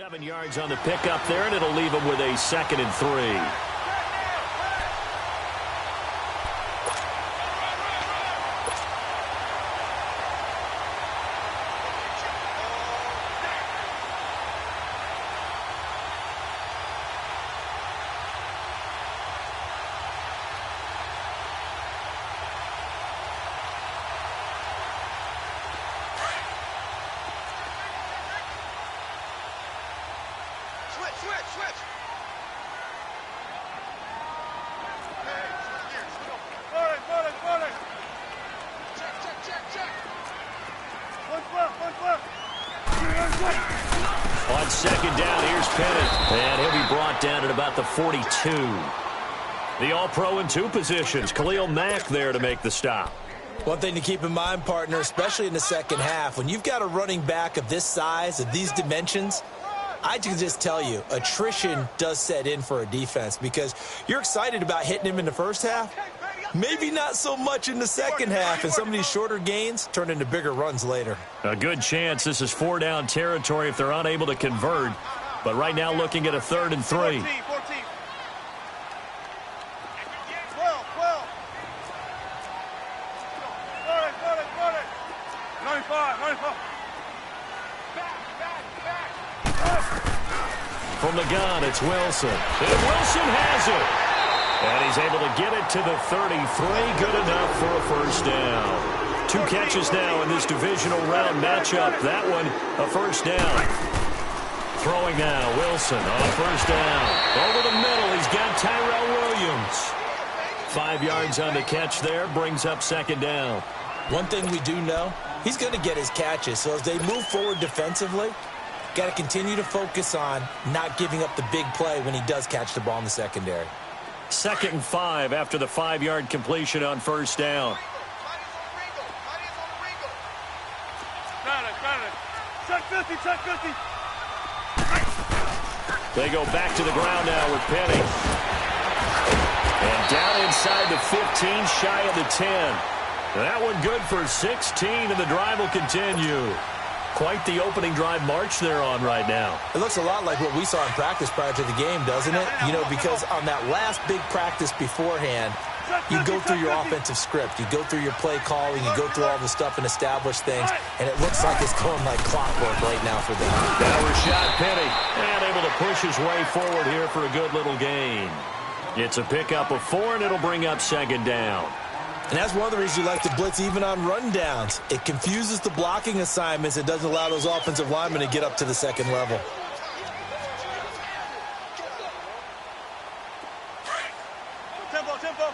7 yards on the pickup there, and it'll leave him with a 2nd and 3. On 2nd down, here's Pettit. And he'll be brought down at about the 42. The All-Pro in 2 positions. Khalil Mack there to make the stop. One thing to keep in mind, partner, especially in the second half, when you've got a running back of this size, of these dimensions, I can just tell you, attrition does set in for a defense because you're excited about hitting him in the first half. Maybe not so much in the second half, and some of these shorter gains turn into bigger runs later. A good chance this is 4-down territory if they're unable to convert. But right now looking at a 3rd and 3. 14. 12. Got it. 95. From the gun, it's Wilson. And Wilson has it. And he's able to get it to the 33. Good enough for a 1st down. 2 catches now in this divisional round matchup. That one, a 1st down. Throwing now, Wilson on a 1st down. Over the middle, he's got Tyrell Williams. 5 yards on the catch there, brings up 2nd down. One thing we do know, he's going to get his catches. So as they move forward defensively, got to continue to focus on not giving up the big play when he does catch the ball in the secondary. 2nd and 5 after the 5-yard completion on 1st down. Got it. Check 50. They go back to the ground now with Penny. And down inside the 15, shy of the 10. That one good for 16, and the drive will continue. Quite the opening drive march they're on right now. It looks a lot like what we saw in practice prior to the game, doesn't it? You know, because on that last big practice beforehand, you go through your offensive script. You go through your play calling. You go through all the stuff and establish things. And it looks like it's going like clockwork right now for them. Now Rashad Penny, and able to push his way forward here for a good little gain. It's a pickup of 4, and it'll bring up 2nd down. And that's one of the reasons you like to blitz even on rundowns. It confuses the blocking assignments. It doesn't allow those offensive linemen to get up to the 2nd level. Tempo.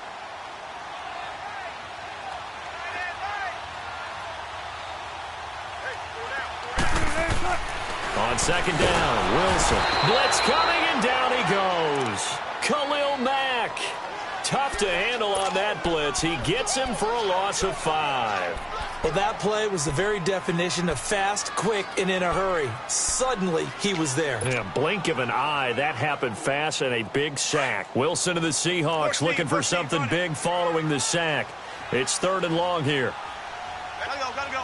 On 2nd down, Wilson. Blitz coming, and down he goes. Khalil Mack. Tough to handle on that blitz. He gets him for a loss of 5. Well, that play was the very definition of fast, quick, and in a hurry. Suddenly, he was there. In a blink of an eye, that happened fast, and a big sack. Wilson of the Seahawks looking for something big following the sack. It's 3rd and long here. Gotta go.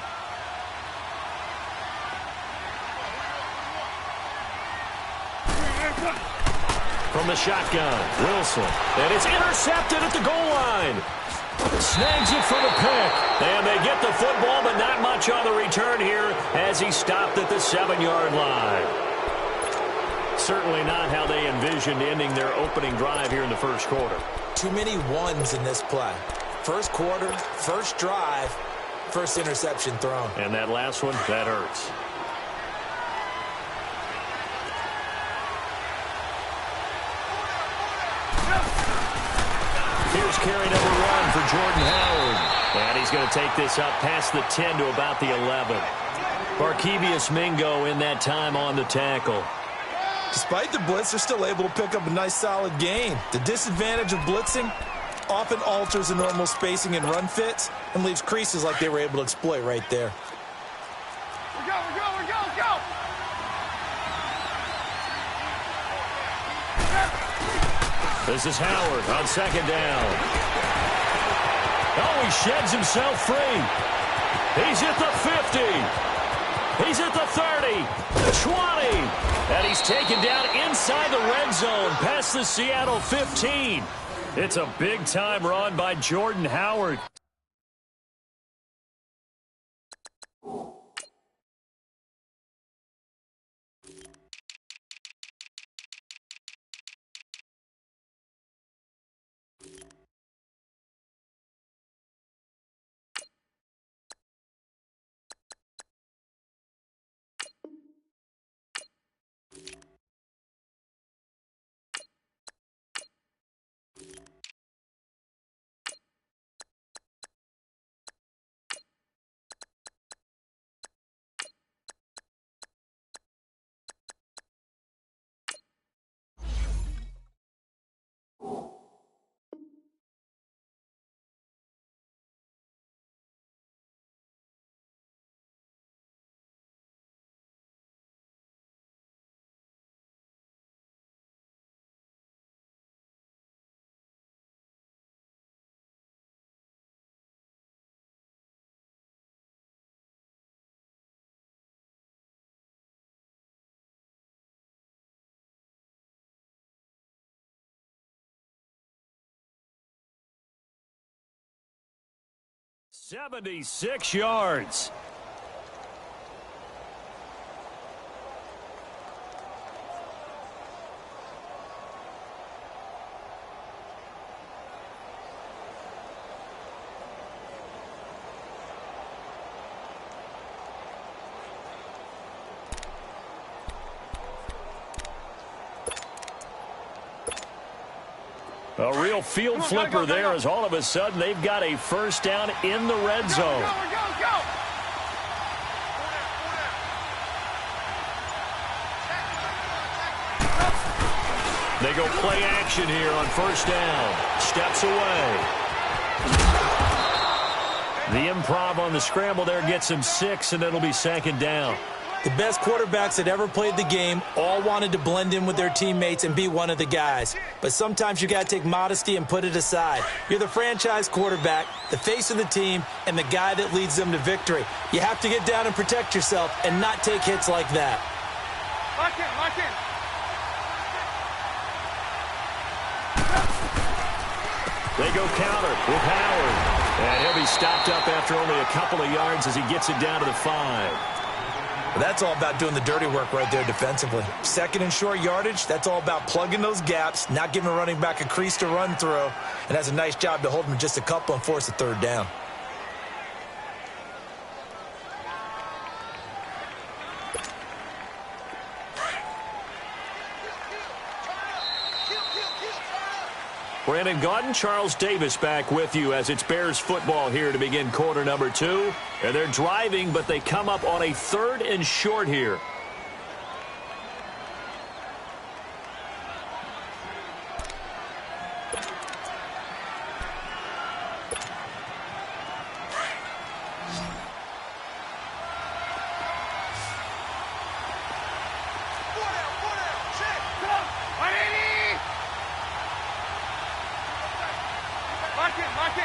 From the shotgun, Wilson. And it's intercepted at the goal line. Snags it for the pick. And they get the football, but not much on the return here as he stopped at the 7-yard line. Certainly not how they envisioned ending their opening drive here in the 1st quarter. Too many ones in this play. 1st quarter, 1st drive, 1st interception thrown. And that last one, that hurts. Here's carry number 1 for Jordan Howard. And he's going to take this up past the 10 to about the 11. Barkevius Mingo in that time on the tackle. Despite the blitz, they're still able to pick up a nice solid gain. The disadvantage of blitzing often alters the normal spacing and run fits and leaves creases like they were able to exploit right there. We go. This is Howard on 2nd down. Oh, he sheds himself free. He's at the 50. He's at the 30, 20. And he's taken down inside the red zone, past the Seattle 15. It's a big-time run by Jordan Howard. "76 yards. A real field flipper there as all of a sudden they've got a first down in the red zone. Go. They go play action here on first down. Steps away. The improv on the scramble there gets him 6, and it'll be second down. The best quarterbacks that ever played the game all wanted to blend in with their teammates and be one of the guys. But sometimes you got to take modesty and put it aside. You're the franchise quarterback, the face of the team, and the guy that leads them to victory. You have to get down and protect yourself and not take hits like that. Lock in. They go counter with Howard. And he'll be stopped up after only a couple of yards as he gets it down to the 5. That's all about doing the dirty work right there defensively. Second and short yardage, that's all about plugging those gaps, not giving a running back a crease to run through, and has a nice job to hold him just a couple and force a third down. Brandon Gaudin, Charles Davis back with you as it's Bears football here to begin quarter number 2. And they're driving, but they come up on a 3rd and short here. Lock in.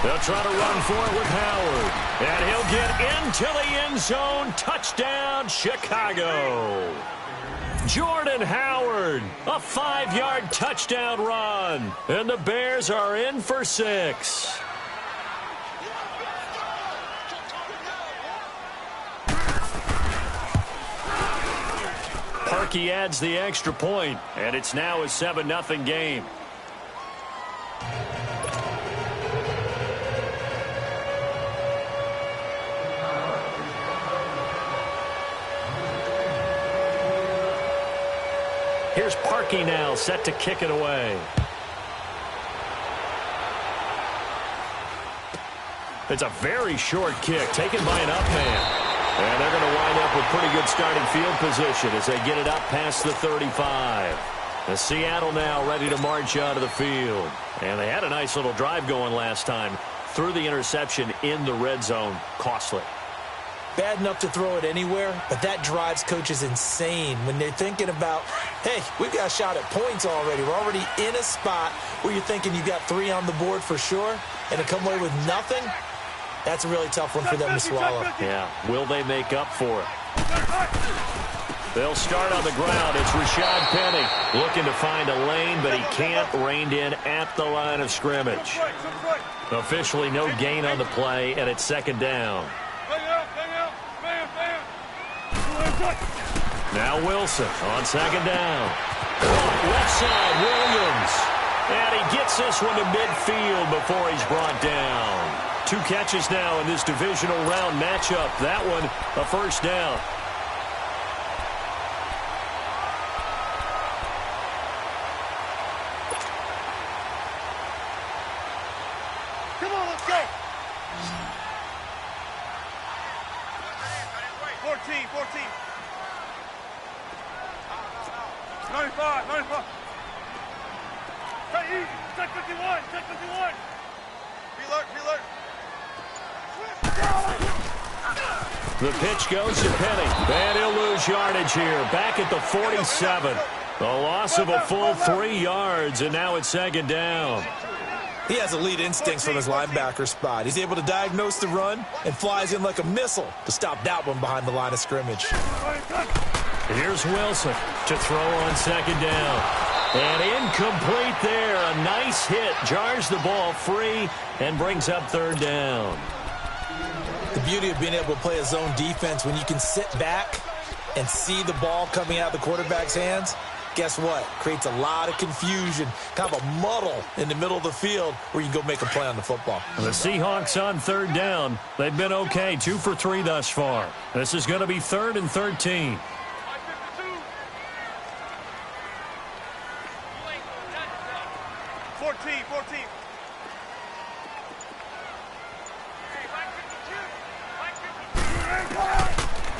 They'll try to run for it with Howard. And he'll get into the end zone. Touchdown, Chicago. Jordan Howard, a 5-yard touchdown run. And the Bears are in for 6. Parkey adds the extra point, and it's now a 7-0 game. Here's Parkey now, set to kick it away. It's a very short kick, taken by an up man. And they're going to wind up with pretty good starting field position as they get it up past the 35. The Seattle now ready to march out of the field. And they had a nice little drive going last time. Threw the interception in the red zone. Costly. Bad enough to throw it anywhere, but that drives coaches insane when they're thinking about, hey, we've got a shot at points already. We're already in a spot where you're thinking you got 3 on the board for sure, and to come away with nothing, That's a really tough one for them to swallow. Yeah, will they make up for it? They'll start on the ground. It's Rashad Penny looking to find a lane, but he can't, reined in at the line of scrimmage. Officially no gain on the play, and it's second down. Now Wilson on second down. Left side, Williams. And he gets this one to midfield before he's brought down. 2 catches now in this divisional round matchup. That one, a first down. Come on, let's go. 14. 95. Take easy. Take 51. Be alert. The pitch goes to Penny. And he'll lose yardage here. Back at the 47. The loss of a full 3 yards, and now it's second down. He has elite instincts from his linebacker spot. He's able to diagnose the run and flies in like a missile to stop that one behind the line of scrimmage. Here's Wilson to throw on second down. And incomplete there. A nice hit. Jars the ball free and brings up third down. The beauty of being able to play a zone defense when you can sit back and see the ball coming out of the quarterback's hands, guess what? Creates a lot of confusion, kind of a muddle in the middle of the field where you can go make a play on the football. The Seahawks on third down. They've been okay, 2 for 3 thus far. This is going to be 3rd and 13. 14.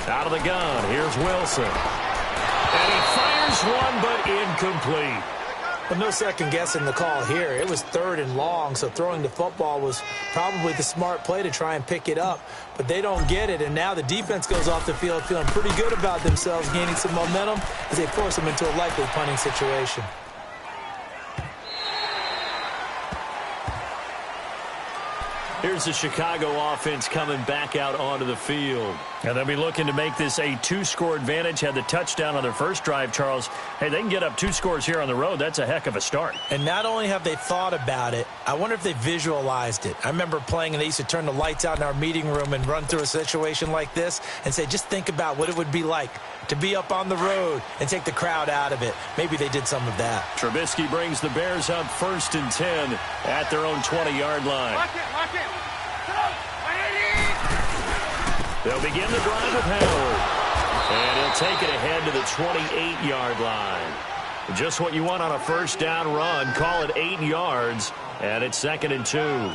Out of the gun, here's Wilson. And he fires one, but incomplete. But no second guessing the call here. It was 3rd and long, so throwing the football was probably the smart play to try and pick it up. But they don't get it, and now the defense goes off the field feeling pretty good about themselves, gaining some momentum as they force them into a likely punting situation. Here's the Chicago offense coming back out onto the field. And they'll be looking to make this a 2-score advantage. Had the touchdown on their first drive, Charles. Hey, they can get up 2 scores here on the road. That's a heck of a start. And not only have they thought about it, I wonder if they visualized it. I remember playing, and they used to turn the lights out in our meeting room and run through a situation like this and say, just think about what it would be like to be up on the road and take the crowd out of it. Maybe they did some of that. Trubisky brings the Bears up 1st and 10 at their own 20-yard line. Lock it. They'll begin the drive with Howard. And he'll take it ahead to the 28-yard line. Just what you want on a first down run. Call it 8 yards, and it's 2nd and 2.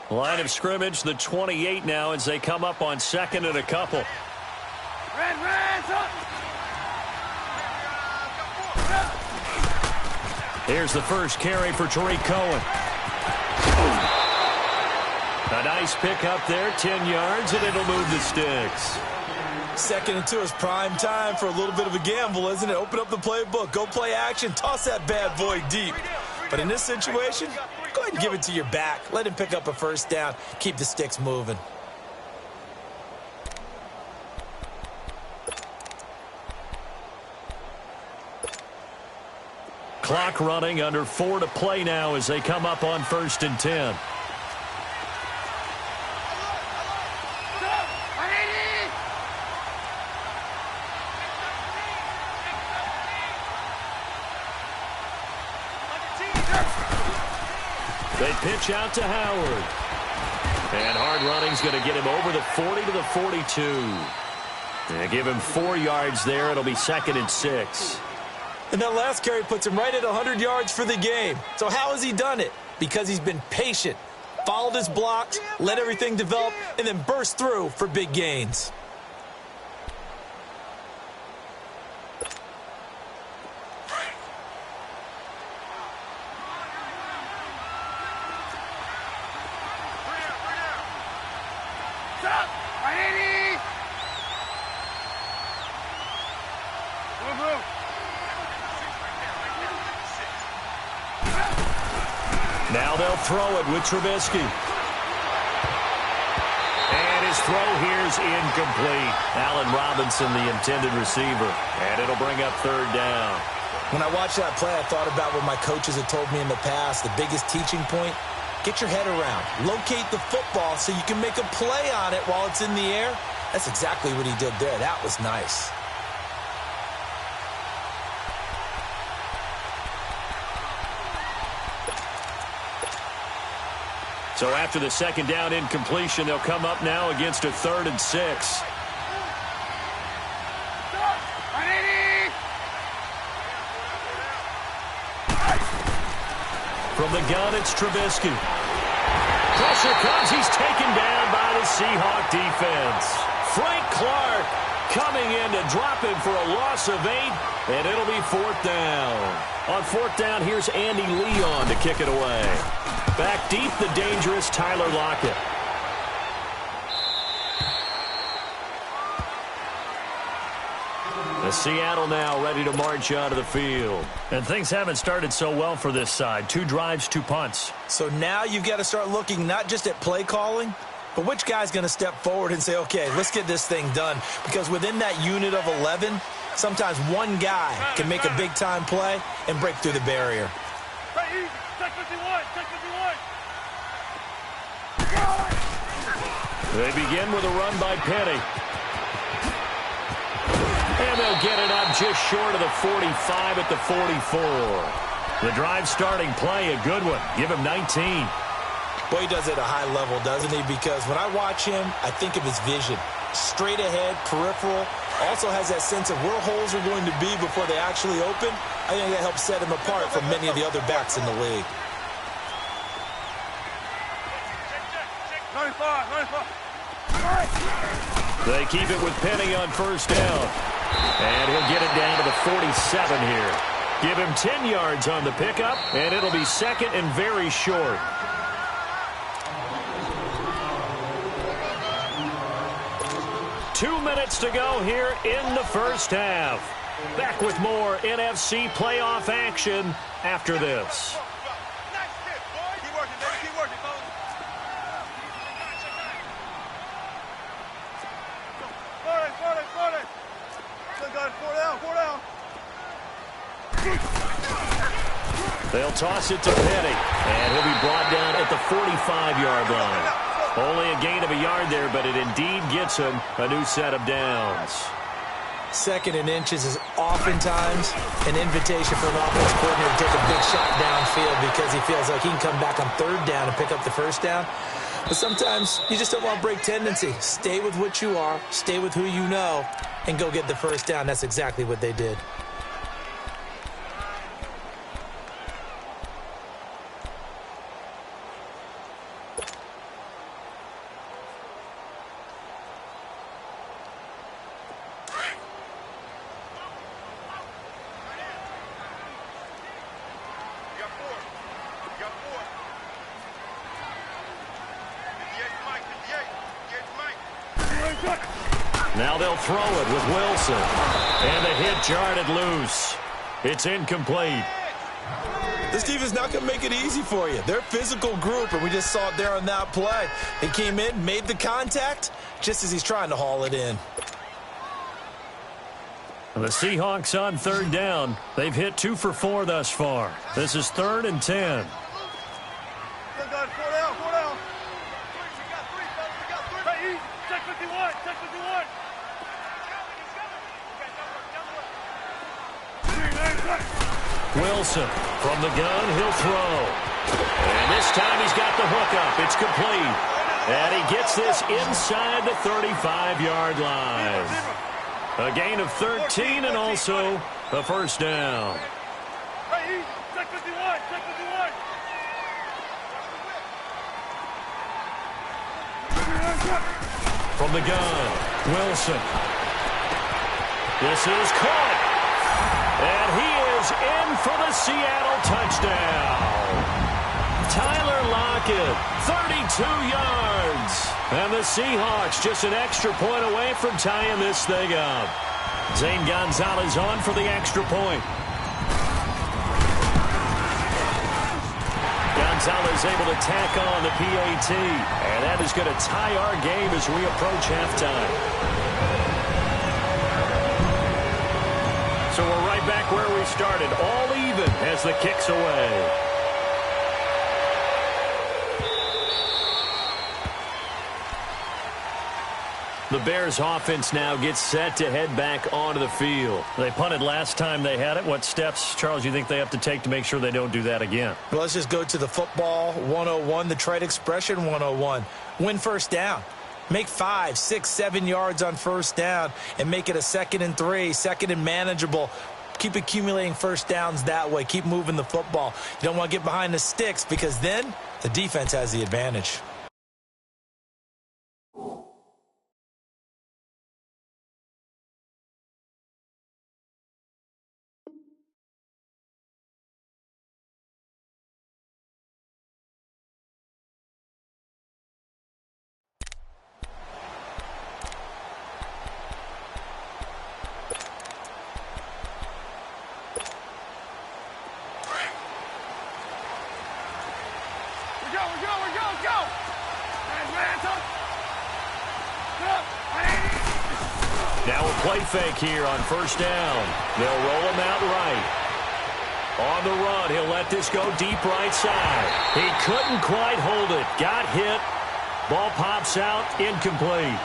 Line of scrimmage, the 28 now as they come up on 2nd and a couple. Here's the first carry for Tariq Cohen. A nice pick up there, 10 yards, and it'll move the sticks. 2nd and 2 is prime time for a little bit of a gamble, isn't it? Open up the playbook, go play action, toss that bad boy deep. But in this situation, go ahead and give it to your back. Let him pick up a first down. Keep the sticks moving. Clock running, under 4 to play now as they come up on 1st and 10. They pitch out to Howard. And hard running's going to get him over the 40 to the 42. They give him 4 yards there. It'll be 2nd and 6. And that last carry puts him right at 100 yards for the game. So how has he done it? Because he's been patient, followed his blocks, let everything develop, and then burst through for big gains. Now they'll throw it with Trubisky. And his throw here's incomplete. Allen Robinson, the intended receiver. And it'll bring up third down. When I watched that play, I thought about what my coaches had told me in the past. The biggest teaching point, get your head around. Locate the football so you can make a play on it while it's in the air. That's exactly what he did there. That was nice. So after the second down incompletion, they'll come up now against a 3rd and 6. From the gun, it's Trubisky. Pressure comes. He's taken down by the Seahawk defense. Frank Clark coming in to drop him for a loss of 8, and it'll be 4th down. On 4th down, here's Andy Leon to kick it away. Back deep, the dangerous Tyler Lockett. The Seattle now ready to march onto the field. And things haven't started so well for this side. 2 drives, 2 punts. So now you've got to start looking not just at play calling, but which guy's going to step forward and say, okay, let's get this thing done. Because within that unit of 11, sometimes one guy can make a big-time play and break through the barrier. They begin with a run by Penny. And they'll get it up just short of the 45 at the 44. The drive starting play, a good one. Give him 19. Boy, he does it at a high level, doesn't he? Because when I watch him, I think of his vision. Straight ahead, peripheral. Also has that sense of where holes are going to be before they actually open. I think that helps set him apart from many of the other backs in the league. 95, 95. They keep it with Penny on 1st down. And he'll get it down to the 47 here. Give him 10 yards on the pickup, and it'll be 2nd and very short. Two minutes to go here in the first half. Back with more NFC playoff action after this. They'll toss it to Penny, and he'll be brought down at the 45-yard line. Only a gain of a yard there, but it indeed gets him a new set of downs. 2nd and inches is oftentimes an invitation for an offense coordinator to take a big shot downfield because he feels like he can come back on 3rd down and pick up the 1st down. But sometimes you just don't want to break tendency. Stay with what you are, stay with who you know, and go get the 1st down. That's exactly what they did. Now they'll throw it with Wilson. And the hit jarred loose. It's incomplete. This defense is not going to make it easy for you. They're a physical group, and we just saw it there on that play. He came in, made the contact, just as he's trying to haul it in. The Seahawks on 3rd down. They've hit 2 for 4 thus far. This is 3rd and 10. Wilson from the gun, he'll throw. And this time he's got the hook up. It's complete. And he gets this inside the 35-yard line. A gain of 13 and also a 1st down. From the gun, Wilson. This is caught. And he is in for the Seattle touchdown. Tyler Lockett, 32 yards. And the Seahawks just an extra point away from tying this thing up. Zane Gonzalez on for the extra point. Gonzalez able to tack on the PAT. And that is going to tie our game as we approach halftime. So we're right back where we started, all even as the kick's away. The Bears offense now gets set to head back onto the field. They punted last time they had it. What steps, Charles, you think they have to take to make sure they don't do that again? Well, let's just go to the football 101, the trade expression 101. Win first down. Make 5, 6, 7 yards on first down and make it a 2nd and 3, 2nd and manageable. Keep accumulating first downs that way. Keep moving the football. You don't want to get behind the sticks because then the defense has the advantage. Now a play fake here on first down. They'll roll him out right. On the run, he'll let this go deep right side. He couldn't quite hold it. Got hit. Ball pops out, incomplete.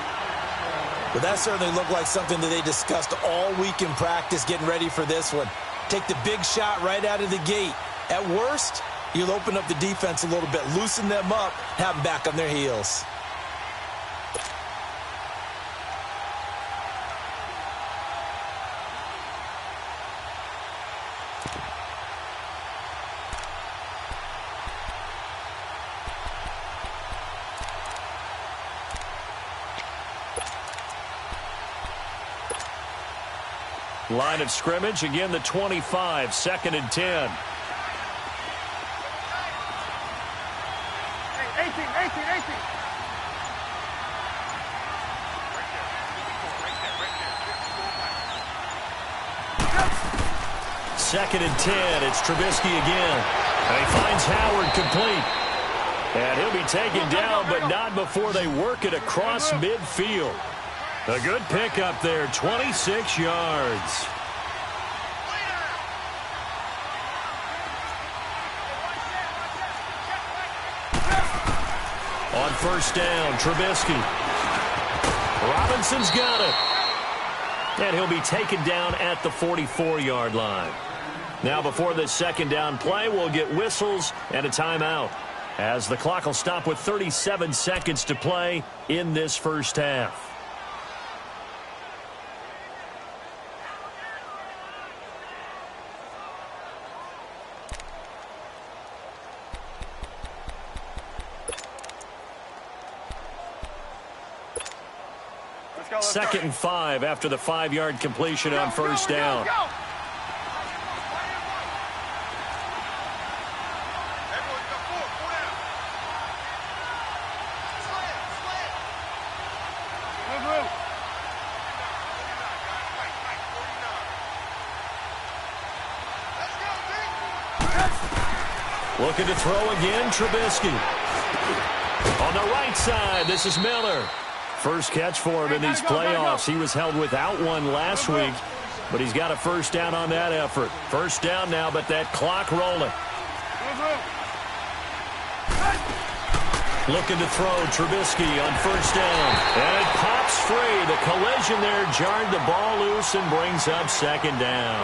But that certainly looked like something that they discussed all week in practice getting ready for this one. Take the big shot right out of the gate. At worst, you'll open up the defense a little bit, loosen them up, have them back on their heels. Line of scrimmage, again the 25, 2nd and 10. 18. 2nd and 10. It's Trubisky again. And he finds Howard complete. And he'll be taken down, but not before they work it across midfield. A good pickup there, 26 yards. On first down, Trubisky. Robinson's got it. And he'll be taken down at the 44-yard line. Now before this 2nd down play, we'll get whistles and a timeout, as the clock will stop with 37 seconds to play in this first half. Second and 5 after the 5-yard completion on first down. Looking to throw again, Trubisky. On the right side, this is Miller. First catch for him in these playoffs. He was held without one last week, but he's got a first down on that effort. First down now, but that clock rolling. Looking to throw, Trubisky on first down. And it pops free. The collision there jarred the ball loose and brings up 2nd down.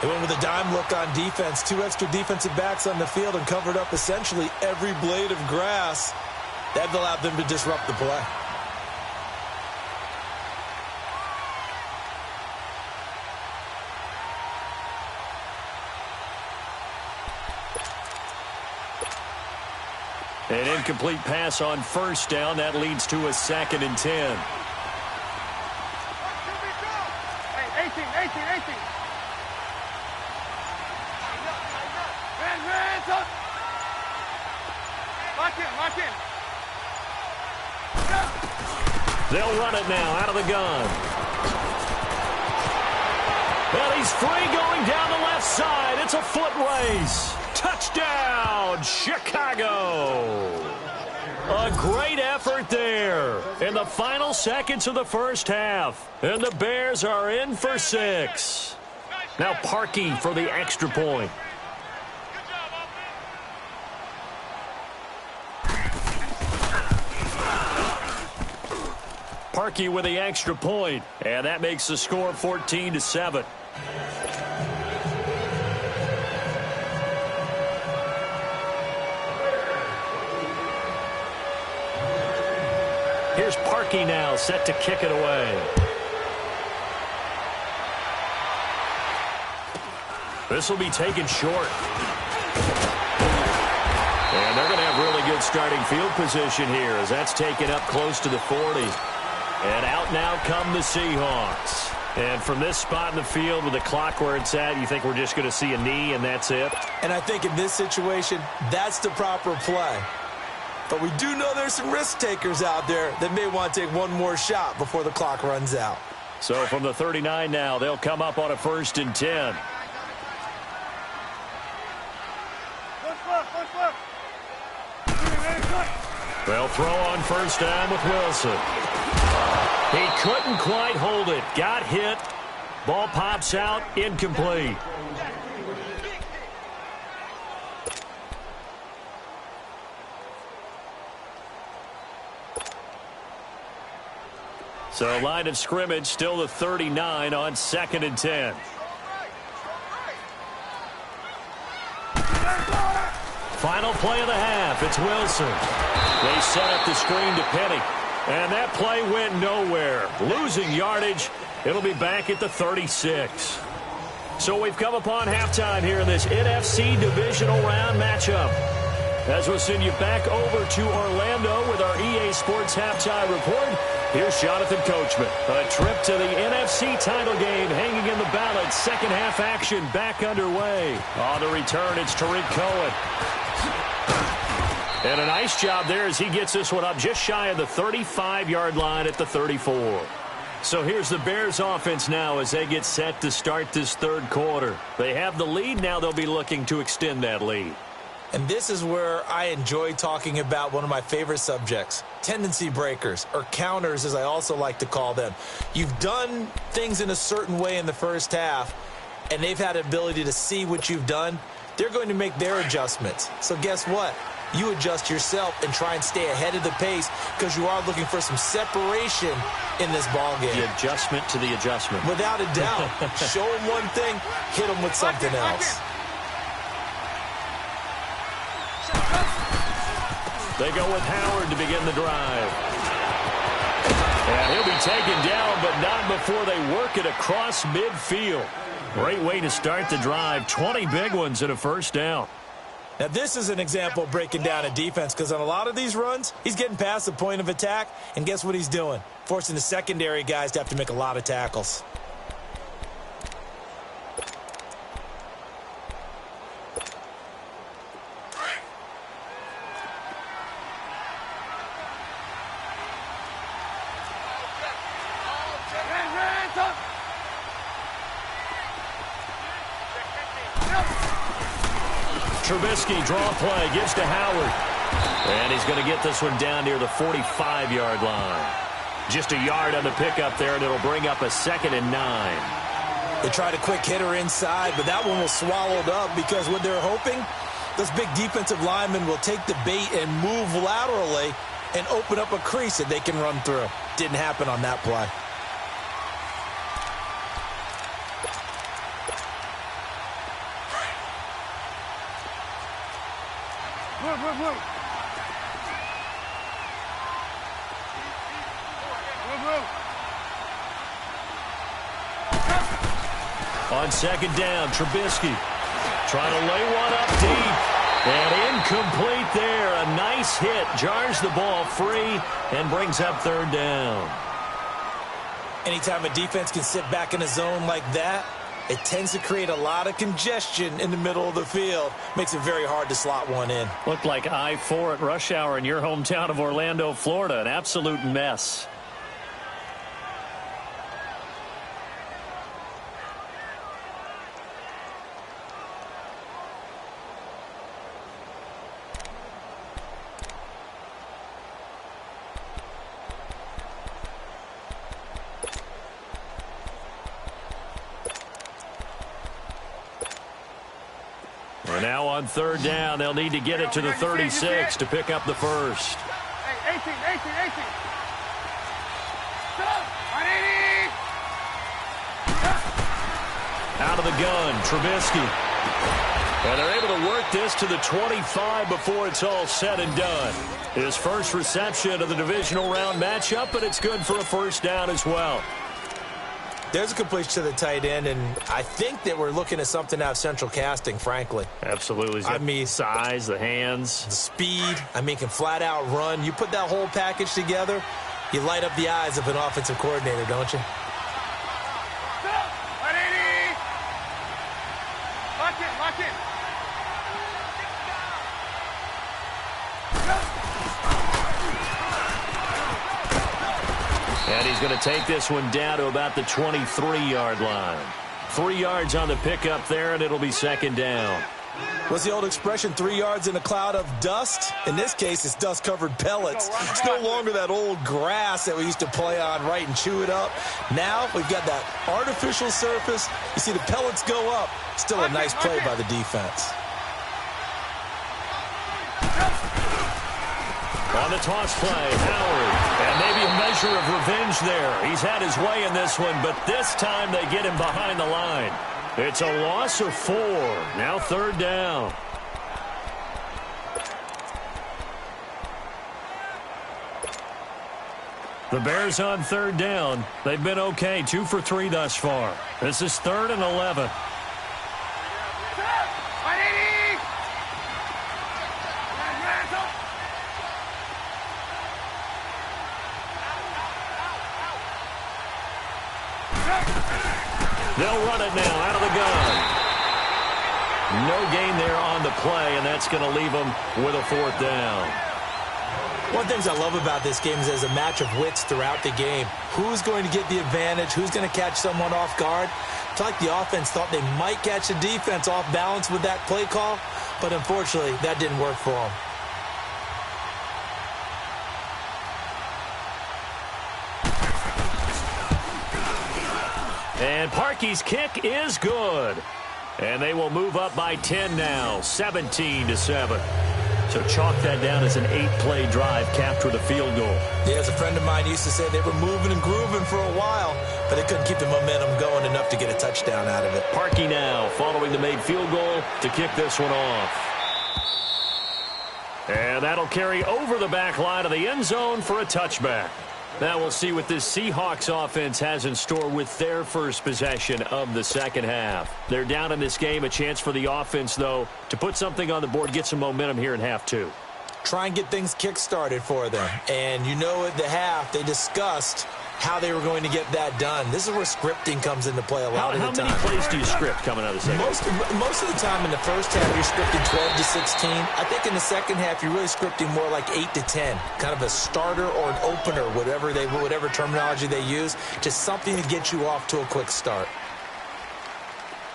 They went with a dime look on defense. 2 extra defensive backs on the field and covered up essentially every blade of grass. That allowed them to disrupt the play. An incomplete pass on first down. That leads to a 2nd and 10. Hey, 18. Hands up. Lock in. They'll run it now out of the gun. Well, he's free going down the left side. It's a foot race. Touchdown, Chicago! A great effort there in the final seconds of the first half. And the Bears are in for 6. Now Parkey for the extra point. Parkey with the extra point, and that makes the score 14-7. Here's Parkey now, set to kick it away. This will be taken short. And they're going to have really good starting field position here as that's taken up close to the 40. And out now come the Seahawks. And from this spot in the field with the clock where it's at, you think we're just going to see a knee and that's it? And I think in this situation, that's the proper play. But we do know there's some risk takers out there that may want to take one more shot before the clock runs out. So from the 39 now, they'll come up on a 1st and 10. They'll throw on 1st down with Wilson. He couldn't quite hold it. Got hit. Ball pops out. Incomplete. So line of scrimmage still the 39 on 2nd and 10. Final play of the half. It's Wilson. They set up the screen to Penny. And that play went nowhere. Losing yardage. It'll be back at the 36. So we've come upon halftime here in this NFC divisional round matchup. As we'll send you back over to Orlando with our EA Sports halftime report, here's Jonathan Coachman. A trip to the NFC title game hanging in the balance. Second half action back underway. On the return, it's Tariq Cohen. And a nice job there as he gets this one up just shy of the 35-yard line at the 34. So here's the Bears offense now as they get set to start this third quarter. They have the lead. Now they'll be looking to extend that lead. And this is where I enjoy talking about one of my favorite subjects, tendency breakers, or counters as I also like to call them. You've done things in a certain way in the first half, and they've had an ability to see what you've done. They're going to make their adjustments. So guess what? You adjust yourself and try and stay ahead of the pace because you are looking for some separation in this ball game. The adjustment to the adjustment. Without a doubt. Show them one thing, hit them with something else. They go with Howard to begin the drive. And he'll be taken down, but not before they work it across midfield. Great way to start the drive. 20 big ones and a first down. Now, this is an example of breaking down a defense because on a lot of these runs, he's getting past the point of attack, and guess what he's doing? Forcing the secondary guys to have to make a lot of tackles. Trubisky, draw play, gives to Howard. And he's going to get this one down near the 45-yard line. Just a yard on the pickup there, and it'll bring up a 2nd and 9. They tried a quick hitter inside, but that one was swallowed up because what they're hoping, those big defensive linemen will take the bait and move laterally and open up a crease that they can run through. Didn't happen on that play. On 2nd down, Trubisky trying to lay one up deep. And incomplete there. A nice hit. Jars the ball free and brings up 3rd down. Anytime a defense can sit back in a zone like that, it tends to create a lot of congestion in the middle of the field. Makes it very hard to slot one in. Looked like I-4 at rush hour in your hometown of Orlando, Florida. An absolute mess. And now on third down, they'll need to get it to the 36 to pick up the first. Hey, 18, 18, 18. Out of the gun, Trubisky. And they're able to work this to the 25 before it's all said and done. His first reception of the divisional round matchup, but it's good for a first down as well. There's a completion to the tight end, and I think that we're looking at something out of central casting, frankly. Absolutely. I mean, size, the hands. The speed, can flat out run. You put that whole package together, you light up the eyes of an offensive coordinator, don't you? Lock in. And he's going to take this one down to about the 23-yard line. 3 yards on the pickup there, and it'll be second down. What's the old expression, 3 yards in a cloud of dust? In this case, it's dust-covered pellets. It's no longer that old grass that we used to play on, right, and chew it up. Now we've got that artificial surface. You see the pellets go up. Still a nice play by the defense. On the toss play, Howard. And maybe a measure of revenge there. He's had his way in this one, but this time they get him behind the line. It's a loss of 4. Now third down. The Bears on third down. They've been okay, 2 for 3 thus far. This is 3rd and 11. They'll run it now out of the gun. No gain there on the play, and that's going to leave them with a 4th down. One of the things I love about this game is there's a match of wits throughout the game. Who's going to get the advantage? Who's going to catch someone off guard? I feel like the offense thought they might catch the defense off balance with that play call, but unfortunately, that didn't work for them. And Parkey's kick is good. And they will move up by 10 now, 17-7. So chalk that down as an 8-play drive, capture the field goal. Yeah, as a friend of mine used to say, they were moving and grooving for a while, but they couldn't keep the momentum going enough to get a touchdown out of it. Parkey now following the made field goal to kick this one off. And that'll carry over the back line of the end zone for a touchback. Now we'll see what this Seahawks offense has in store with their first possession of the second half. They're down in this game. A chance for the offense, though, to put something on the board, get some momentum here in half 2. Try and get things kick-started for them. And you know at the half, they discussed how they were going to get that done. This is where scripting comes into play a lot of the time. How many plays do you script coming out of the second half? Most of the time in the first half, you're scripting 12 to 16. I think in the second half, you're really scripting more like 8 to 10. Kind of a starter or an opener, whatever terminology they use. Just something to get you off to a quick start.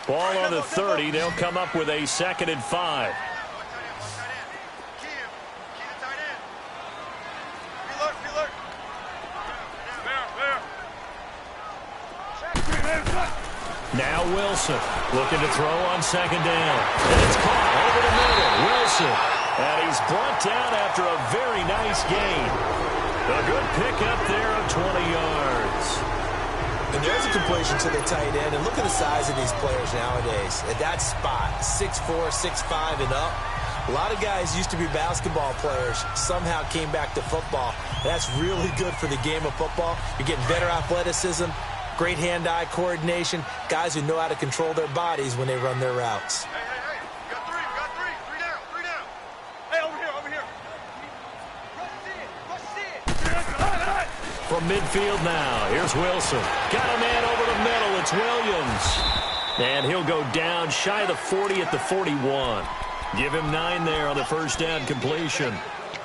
Ball on the 30. They'll come up with a 2nd and 5. Now Wilson looking to throw on 2nd down. And it's caught over the middle. Wilson. And he's brought down after a very nice gain. A good pickup there of 20 yards. And there's a completion to the tight end. And look at the size of these players nowadays. At that spot, 6'4", 6'5", and up. A lot of guys used to be basketball players, somehow came back to football. That's really good for the game of football. You're getting better athleticism, great hand-eye coordination, guys who know how to control their bodies when they run their routes. Hey, we got three. Three down. Hey, over here. Rush it. From midfield now, here's Wilson. Got a man over the middle. It's Williams. And he'll go down shy of the 40 at the 41. Give him 9 there on the first down completion.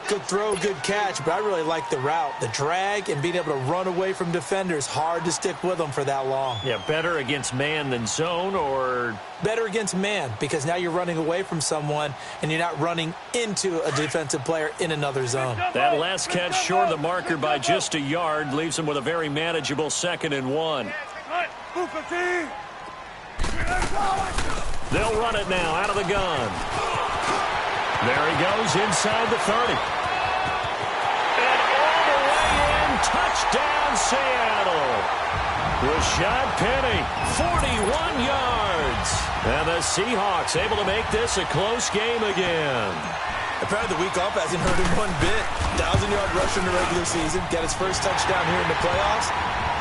Good throw, good catch, but I really like the route. The drag and being able to run away from defenders. Hard to stick with them for that long. Yeah, better against man than zone, or? Better against man, because now you're running away from someone and you're not running into a defensive player in another zone. That last catch short of the marker by just a yard leaves him with a very manageable 2nd and 1. They'll run it now out of the gun. There he goes inside the 30. And all the way in, touchdown Seattle. Rashad Penny, 41 yards. And the Seahawks able to make this a close game again. Apparently the week off hasn't hurt him one bit. 1,000-yard rusher in the regular season. Got his first touchdown here in the playoffs.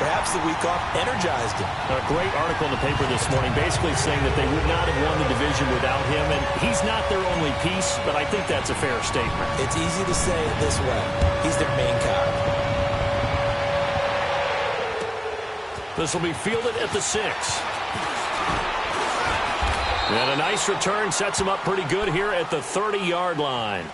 Perhaps the week off energized him. A great article in the paper this morning basically saying that they would not have won the division without him. And he's not their only piece, but I think that's a fair statement. It's easy to say it this way. He's their main cog. This will be fielded at the 6. And a nice return sets him up pretty good here at the 30-yard line.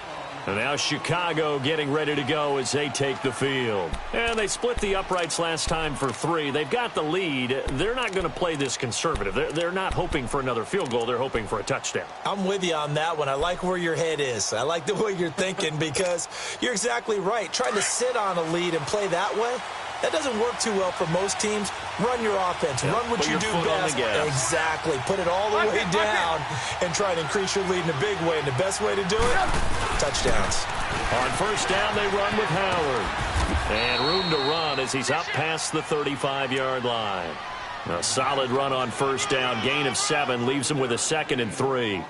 And now Chicago getting ready to go as they take the field. And they split the uprights last time for 3. They've got the lead. They're not going to play this conservative. They're not hoping for another field goal. They're hoping for a touchdown. I'm with you on that one. I like where your head is. I like the way you're thinking because you're exactly right. Trying to sit on a lead and play that way, that doesn't work too well for most teams. Run your offense. Run what you do best. Exactly. Put it all the way down and try to increase your lead in a big way. And the best way to do it, touchdowns. On first down, they run with Howard. And room to run as he's up past the 35-yard line. A solid run on first down. Gain of 7 leaves him with a 2nd and 3.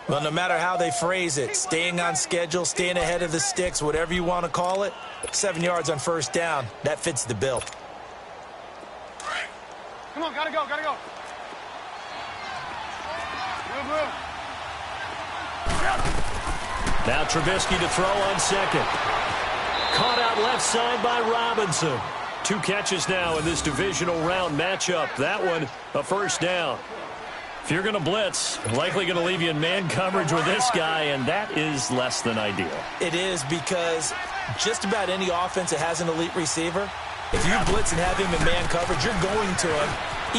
Well, no matter how they phrase it, staying on schedule, staying ahead of the sticks, whatever you want to call it, 7 yards on first down, that fits the bill. Come on, gotta go, gotta go. Move. Now Trubisky to throw on 2nd. Caught out left side by Robinson. 2 catches now in this divisional round matchup. That one, a first down. If you're going to blitz, likely going to leave you in man coverage with this guy, and that is less than ideal. It is because just about any offense that has an elite receiver, if you blitz and have him in man coverage, you're going to him,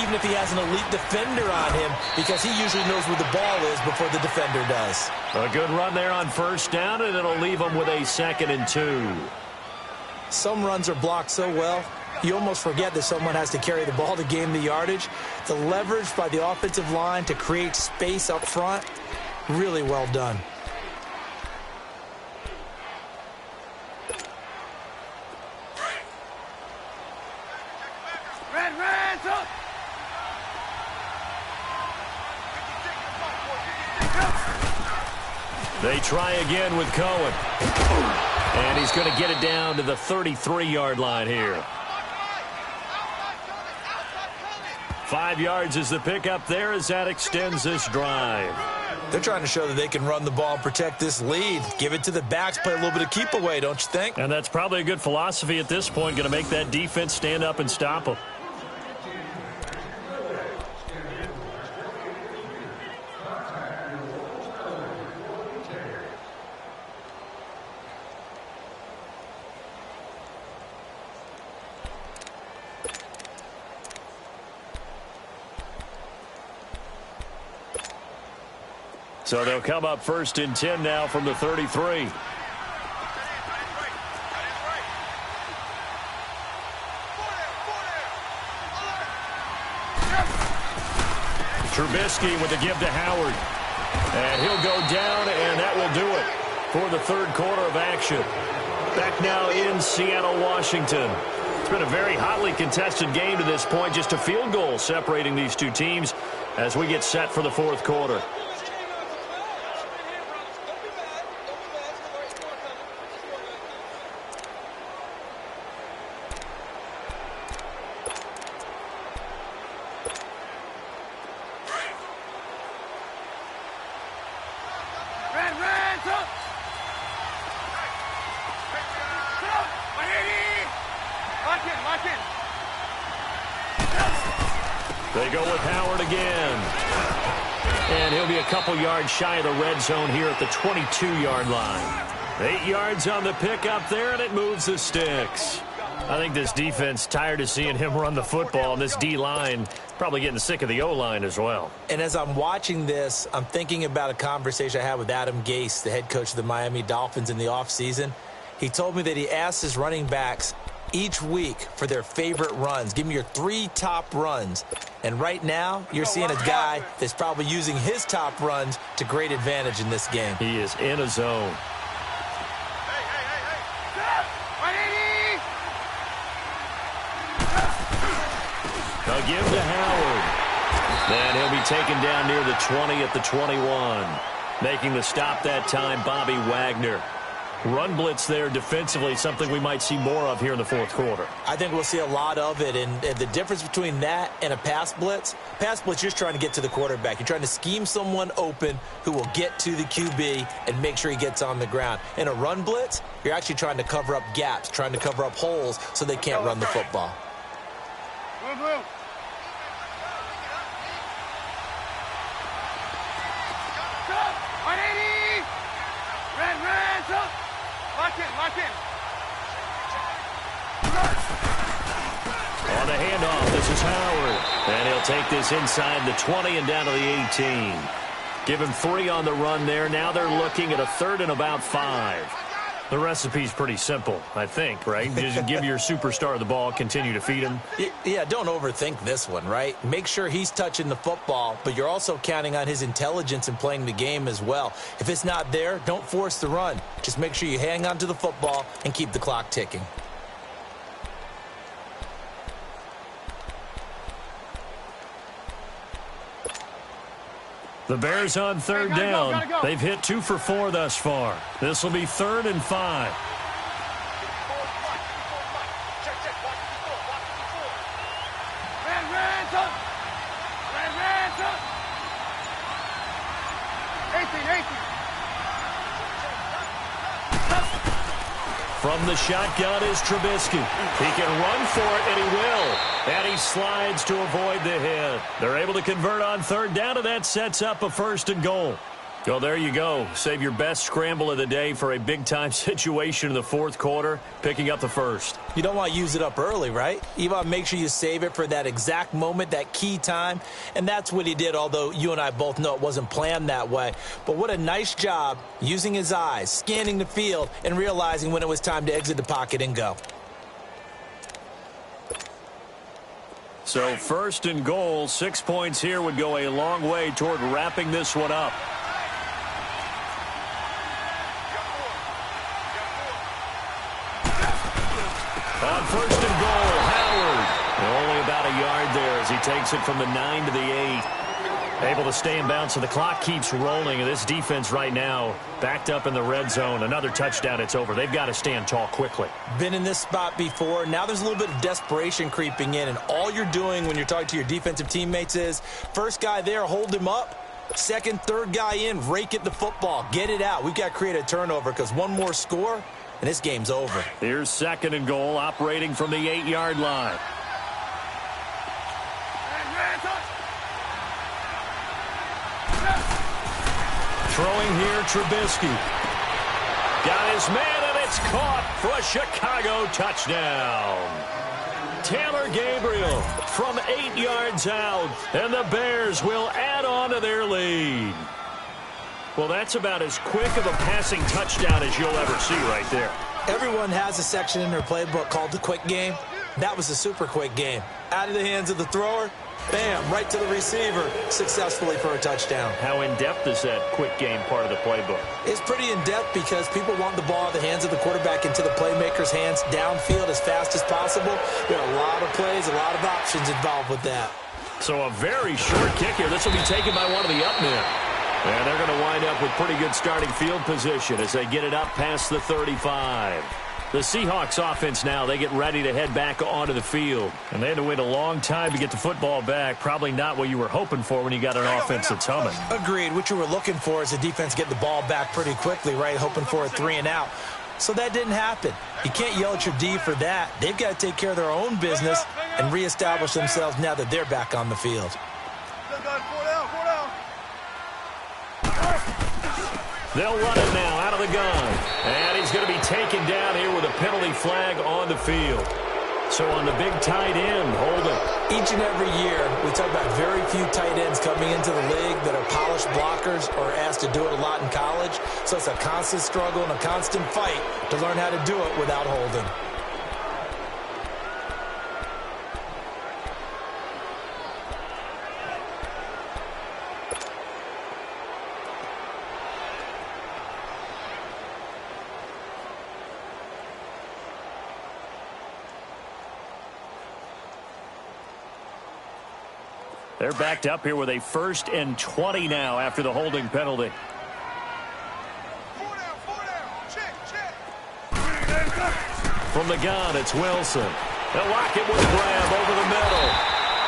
even if he has an elite defender on him, because he usually knows where the ball is before the defender does. A good run there on first down, and it'll leave him with a 2nd and 2. Some runs are blocked so well, you almost forget that someone has to carry the ball to gain the yardage. The leverage by the offensive line to create space up front, really well done. Red, up. They try again with Cohen. And he's going to get it down to the 33-yard line here. 5 yards is the pickup there as that extends this drive. They're trying to show that they can run the ball and protect this lead. Give it to the backs, play a little bit of keep away, don't you think? And that's probably a good philosophy at this point, going to make that defense stand up and stop them. So they'll come up 1st and 10 now from the 33. Trubisky with a give to Howard. And he'll go down, and that will do it for the 3rd quarter of action. Back now in Seattle, Washington. It's been a very hotly contested game to this point. Just a field goal separating these two teams as we get set for the 4th quarter. They go with Howard again. And he'll be a couple yards shy of the red zone here at the 22-yard line. 8 yards on the pickup there, and it moves the sticks. I think this defense tired of seeing him run the football, and this D-line probably getting sick of the O-line as well. And as I'm watching this, I'm thinking about a conversation I had with Adam Gase, the head coach of the Miami Dolphins in the offseason. He told me that he asked his running backs each week for their favorite runs. Give me your 3 top runs. And right now, you're seeing a guy that's probably using his top runs to great advantage in this game. He is in a zone. They'll give to Howard. And he'll be taken down near the 20 at the 21. Making the stop that time, Bobby Wagner. Run blitz there defensively, something we might see more of here in the fourth quarter. I think we'll see a lot of it, and the difference between that and a pass blitz, you're just trying to get to the quarterback. You're trying to scheme someone open who will get to the QB and make sure he gets on the ground. In a run blitz, you're actually trying to cover up gaps, trying to cover up holes so they can't run the football. Move. Lock in. On the handoff, this is Howard. And he'll take this inside the 20 and down to the 18. Give him 3 on the run there. Now they're looking at a 3rd and about 5. The recipe's pretty simple, I think, right? Just give your superstar the ball, continue to feed him. Yeah, don't overthink this one, right? Make sure he's touching the football, but you're also counting on his intelligence in playing the game as well. If it's not there, don't force the run. Just make sure you hang on to the football and keep the clock ticking. The Bears on 3rd down. They've hit 2 for 4 thus far. This will be 3rd and 5. From the shotgun is Trubisky. He can run for it, and he will. And he slides to avoid the hit. They're able to convert on 3rd down, and that sets up a 1st and goal. Well, there you go. Save your best scramble of the day for a big-time situation in the fourth quarter, picking up the 1st. You don't want to use it up early, right? You want to make sure you save it for that exact moment, that key time. And that's what he did, although you and I both know it wasn't planned that way. But what a nice job using his eyes, scanning the field, and realizing when it was time to exit the pocket and go. So 1st and goal, 6 points here would go a long way toward wrapping this one up. On 1st and goal, Howard. Only about a yard there as he takes it from the 9 to the 8. Able to stay in bounds, so the clock keeps rolling. And this defense right now backed up in the red zone. Another touchdown, it's over. They've got to stand tall quickly. Been in this spot before. Now there's a little bit of desperation creeping in. And all you're doing when you're talking to your defensive teammates is, first guy there, hold him up. Second, third guy in, rake at the football. Get it out. We've got to create a turnover because one more score, and this game's over. Here's 2nd and goal, operating from the 8-yard line. Throwing here, Trubisky. Got his man, and it's caught for a Chicago touchdown. Taylor Gabriel from 8 yards out, and the Bears will add on to their lead. Well, that's about as quick of a passing touchdown as you'll ever see right there. Everyone has a section in their playbook called the quick game. That was a super quick game. Out of the hands of the thrower, bam, right to the receiver, successfully for a touchdown. How in-depth is that quick game part of the playbook? It's pretty in-depth because people want the ball out of the hands of the quarterback into the playmaker's hands downfield as fast as possible. There are a lot of plays, a lot of options involved with that. So a very short kick here. This will be taken by one of the up men. And they're going to wind up with pretty good starting field position as they get it up past the 35. The Seahawks offense now, they get ready to head back onto the field. And they had to wait a long time to get the football back. Probably not what you were hoping for when you got an offense that's humming. Agreed. What you were looking for is the defense get the ball back pretty quickly, right? Hoping for a 3 and out. So that didn't happen. You can't yell at your D for that. They've got to take care of their own business and reestablish themselves now that they're back on the field. They'll run it now out of the gun. And he's going to be taken down here with a penalty flag on the field. So on the big tight end, holding. Each and every year, we talk about very few tight ends coming into the league that are polished blockers or asked to do it a lot in college. So it's a constant struggle and a constant fight to learn how to do it without holding. They're backed up here with a 1st and 20 now after the holding penalty. From the gun, it's Wilson. They'll lock it with a grab over the middle.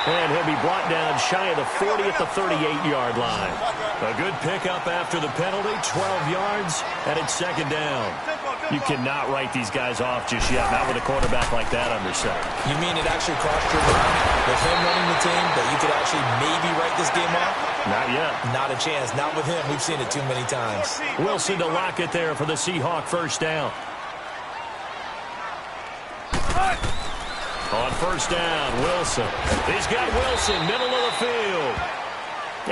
And he'll be brought down shy of the 40 at the 38-yard line. A good pickup after the penalty, 12 yards, and it's 2nd down. You cannot write these guys off just yet, not with a quarterback like that under center. You mean it actually crossed your mind with him running the team that you could actually maybe write this game off? Not yet. Not a chance. Not with him. We've seen it too many times. Wilson to lock it there for the Seahawk 1st down. On 1st down, Wilson. He's got Wilson, middle of the field.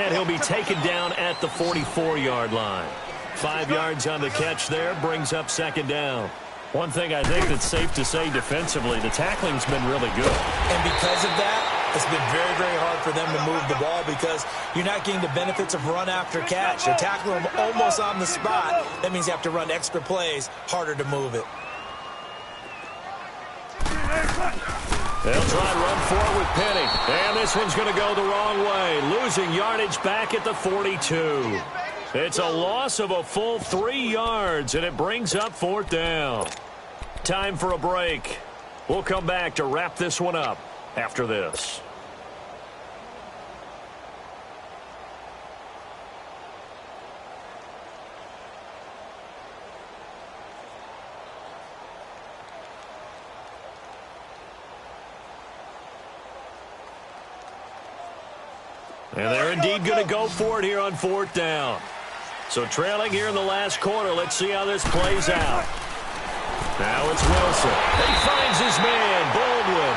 And he'll be taken down at the 44-yard line. 5 yards on the catch there, brings up 2nd down. One thing I think that's safe to say defensively, the tackling's been really good. And because of that, it's been very, very hard for them to move the ball because you're not getting the benefits of run after catch. You're tackling them almost on the spot. That means you have to run extra plays, harder to move it. They'll try and run for it with Penny. And this one's going to go the wrong way. Losing yardage back at the 42. It's a loss of a full 3 yards, and it brings up 4th down. Time for a break. We'll come back to wrap this one up after this. And they're indeed going to go for it here on 4th down. So trailing here in the last quarter. Let's see how this plays out. Now it's Wilson. He finds his man, Baldwin.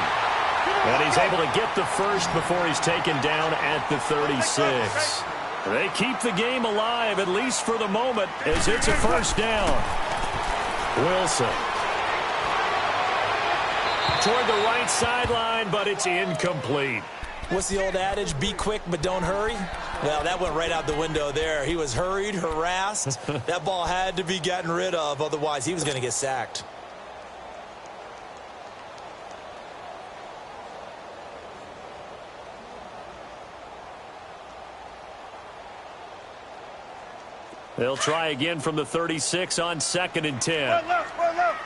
And he's able to get the first before he's taken down at the 36. They keep the game alive, at least for the moment, as it's a 1st down. Wilson. Toward the right sideline, but it's incomplete. What's the old adage? Be quick, but don't hurry. Well, that went right out the window there. He was hurried, harassed. That ball had to be gotten rid of. Otherwise, he was going to get sacked. They'll try again from the 36 on 2nd and 10. Run left, run left.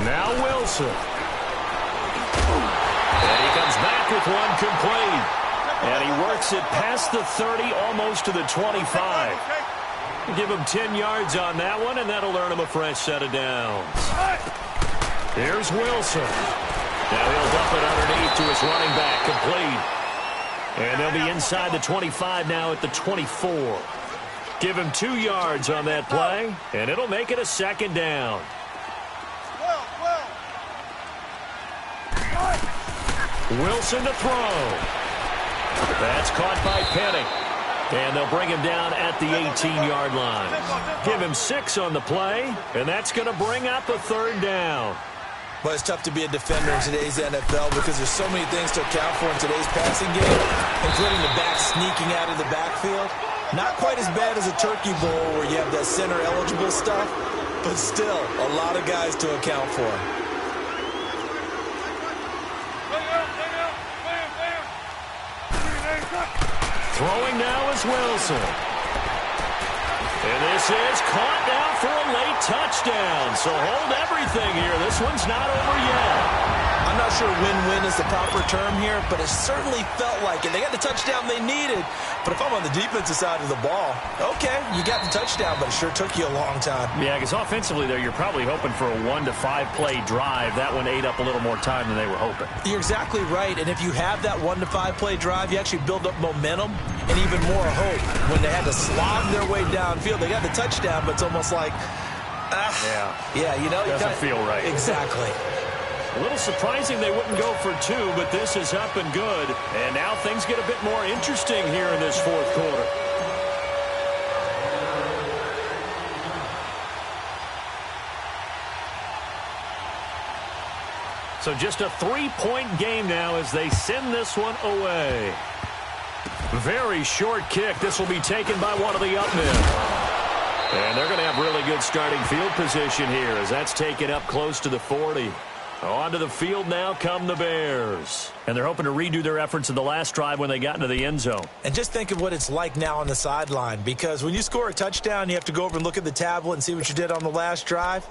Now Wilson. And he comes back with one complete. And he works it past the 30, almost to the 25. Give him 10 yards on that one, and that'll earn him a fresh set of downs. Here's Wilson. Now he'll dump it underneath to his running back, complete. And they'll be inside the 25 now at the 24. Give him 2 yards on that play, and it'll make it a 2nd down. Wilson to throw. That's caught by Penny. And they'll bring him down at the 18-yard line. Give him 6 on the play, and that's going to bring up a 3rd down. But it's tough to be a defender in today's NFL because there's so many things to account for in today's passing game, including the back sneaking out of the backfield. Not quite as bad as a turkey bowl where you have that center-eligible stuff, but still a lot of guys to account for. Throwing now is Wilson. And this is caught now for a late touchdown. So hold everything here. This one's not over yet. I'm not sure win-win is the proper term here, but it certainly felt like it. They got the touchdown they needed. But if I'm on the defensive side of the ball, okay, you got the touchdown, but it sure took you a long time. Yeah, because offensively there, you're probably hoping for a 1 to 5 play drive. That one ate up a little more time than they were hoping. You're exactly right. And if you have that 1 to 5 play drive, you actually build up momentum and even more hope. When they had to slog their way downfield, they got the touchdown, but it's almost like, yeah, you know, doesn't feel right. Exactly. A little surprising they wouldn't go for 2, but this is up and good. And now things get a bit more interesting here in this 4th quarter. So just a 3-point game now as they send this one away. very short kick. This will be taken by one of the up men. And they're going to have really good starting field position here as that's taken up close to the 40. Onto the field now come the Bears. And they're hoping to redo their efforts in the last drive when they got into the end zone. And just think of what it's like now on the sideline, because when you score a touchdown, you have to go over and look at the tablet and see what you did on the last drive.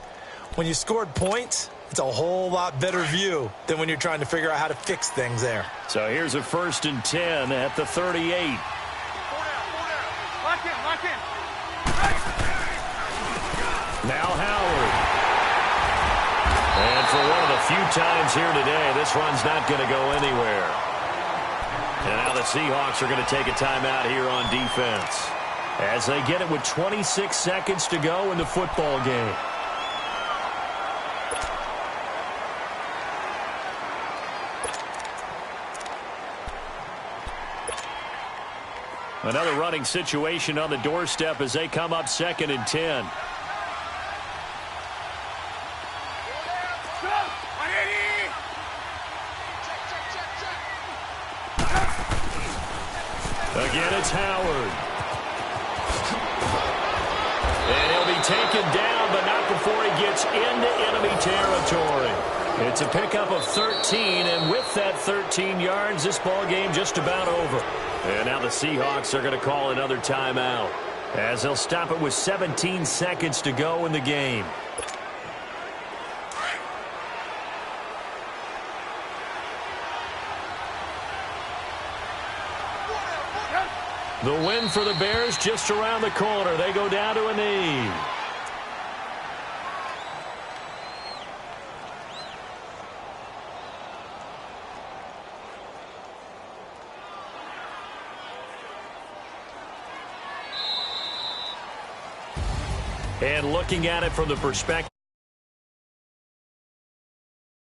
When you scored points, it's a whole lot better view than when you're trying to figure out how to fix things there. So here's a 1st and 10 at the 38. Four down. Lock in. Now Howard. And for one of the few times here today, this run's not going to go anywhere. And now the Seahawks are going to take a timeout here on defense as they get it with 26 seconds to go in the football game. Another running situation on the doorstep as they come up 2nd and 10. Again, it's Howard. And he'll be taken down, but not before he gets into enemy territory. It's a pickup of 13, and with that 13 yards, this ball game just about over. And now the Seahawks are going to call another timeout as they'll stop it with 17 seconds to go in the game. The win for the Bears just around the corner. They go down to a knee. And looking at it from the perspective